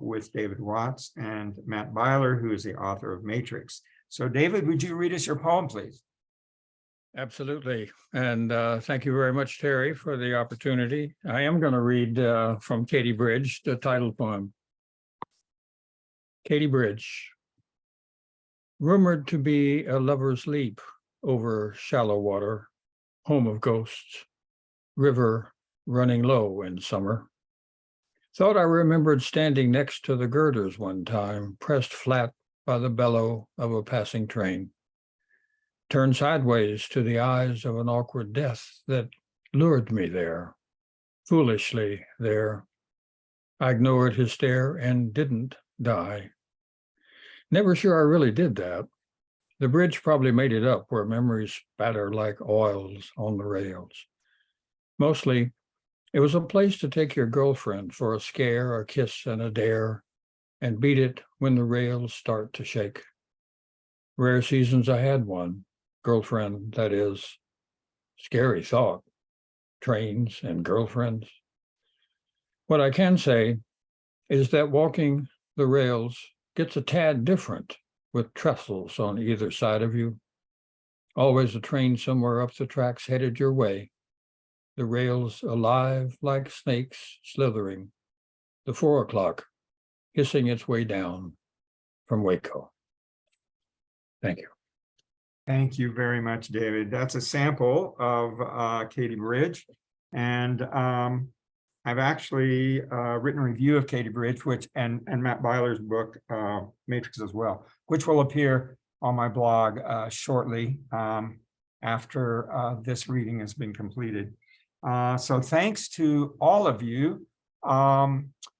with David Watts and Matt Byler, who is the author of Matrix. So David, would you read us your poem, please? Absolutely. And thank you very much, Terry, for the opportunity. I am going to read from Katie Bridge, the title poem. Katie Bridge. Rumored to be a lover's leap over shallow water, home of ghosts, river running low in summer. Thought I remembered standing next to the girders one time, pressed flat by the bellow of a passing train. Turned sideways to the eyes of an awkward death that lured me there, foolishly there. I ignored his stare and didn't die. Never sure I really did that. The bridge probably made it up where memories spatter like oils on the rails. Mostly, it was a place to take your girlfriend for a scare, a kiss, and a dare, and beat it when the rails start to shake. Rare seasons I had one. Girlfriend, that is. Scary thought. Trains and girlfriends. What I can say is that walking the rails gets a tad different with trestles on either side of you. Always a train somewhere up the tracks headed your way. The rails alive like snakes slithering. The 4 o'clock hissing its way down from Waco. Thank you. Thank you very much, David. That's a sample of Katie Bridge. And I've actually written a review of Katie Bridge, which and Matt Byler's book, Matrix as well, which will appear on my blog shortly after this reading has been completed. So thanks to all of you.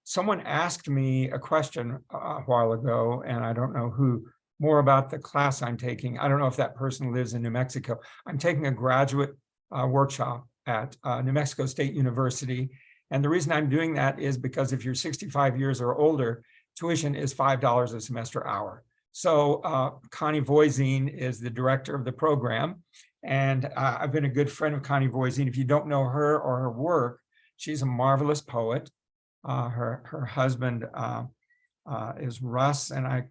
Someone asked me a question a while ago, and I don't know who, more about the class I'm taking. I don't know if that person lives in New Mexico. I'm taking a graduate workshop at New Mexico State University. And the reason I'm doing that is because if you're 65 years or older, tuition is $5 a semester hour. So Connie Voisine is the director of the program. And I've been a good friend of Connie Voisine. If you don't know her or her work, she's a marvelous poet. Her husband is Russ, and I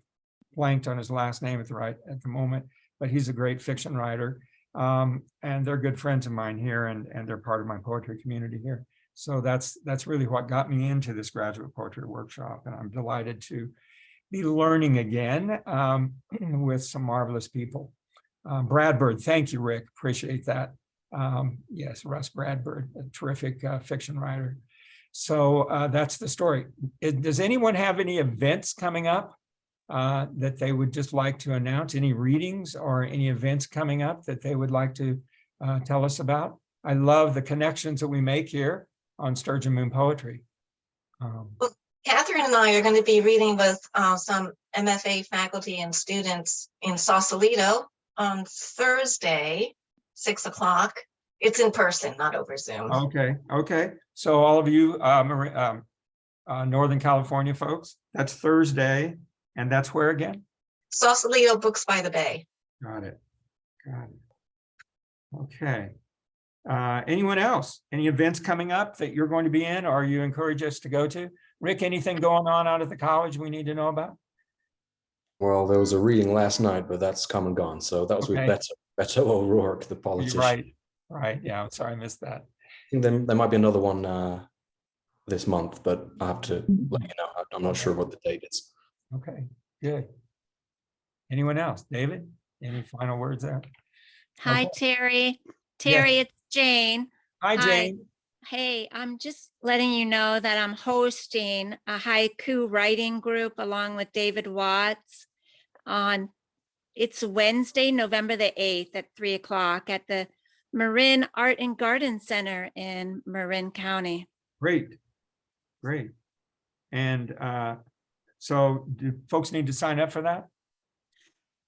blanked on his last name at the moment, but he's a great fiction writer. And they're good friends of mine here, and they're part of my poetry community here. So that's really what got me into this graduate poetry workshop. And I'm delighted to be learning again with some marvelous people. Bradbird, thank you, Rick. Appreciate that. Yes, Russ Bradbird, a terrific fiction writer. So that's the story. Does anyone have any events coming up that they would just like to announce? Any readings or any events coming up that they would like to tell us about? I love the connections that we make here on Sturgeon Moon Poetry. Well, Catherine and I are going to be reading with some MFA faculty and students in Sausalito on Thursday, 6 o'clock. It's in person, not over Zoom. Okay. So all of you Northern California folks, that's Thursday, and that's where again? Sausalito Books by the Bay. Got it. Okay. Anyone else? Any events coming up that you're going to be in, or you encourage us to go to? Rick, anything going on out at the college we need to know about? Well, there was a reading last night, but that's come and gone. So that was with Beto O'Rourke, the politician. Right. Yeah, sorry, I missed that. I think there might be another one this month, but I have to let you know. I'm not sure what the date is. Okay, good. Anyone else? David, any final words there? Hi, Okay. Terry. Yes. It's Jane. Hi, Jane. Hey, I'm just letting you know that I'm hosting a haiku writing group along with David Watts it's Wednesday, November the 8th at 3 o'clock at the Marin Art and Garden Center in Marin County. Great. And so do folks need to sign up for that?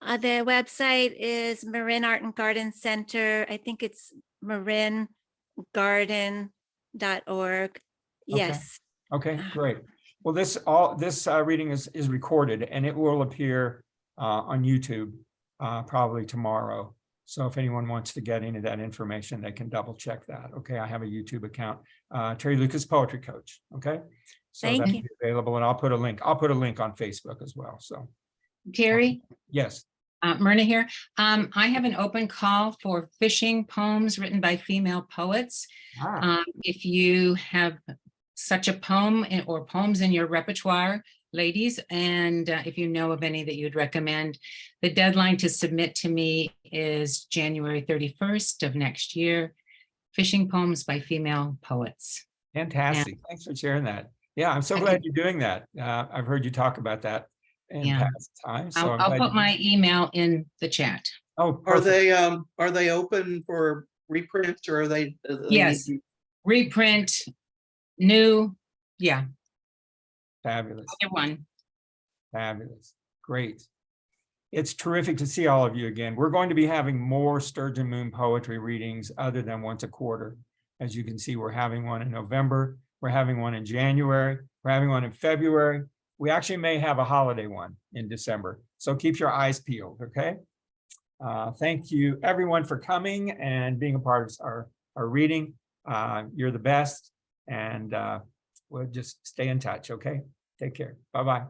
The website is Marin Art and Garden Center. I think it's maringarden.org. Yes. Okay, great. Well, this reading is recorded, and it will appear on YouTube probably tomorrow. So if anyone wants to get any of that information, they can double check that. Okay, I have a YouTube account, Terry Lucas Poetry Coach. Okay, so Thank that'll you. be available, and I'll put a link on Facebook as well. So Terry, yes. Myrna here. I have an open call for fishing poems written by female poets. If you have such a poem or poems in your repertoire, ladies, and if you know of any that you'd recommend, the deadline to submit to me is January 31st of next year. Fishing poems by female poets. Fantastic. Thanks for sharing that. Yeah, I'm so glad you're doing that. I've heard you talk about that in past times. So I'll put my email in the chat. Oh, Are they open for reprints, or are they? Yes, reprint, new, fabulous. either one. Fabulous. Great. It's terrific to see all of you again. We're going to be having more Sturgeon Moon poetry readings other than once a quarter. As you can see, we're having one in November. We're having one in January. We're having one in February. We actually may have a holiday one in December. So keep your eyes peeled, okay? Thank you everyone for coming and being a part of our reading. You're the best, and we'll just stay in touch, okay? Take care. Bye-bye.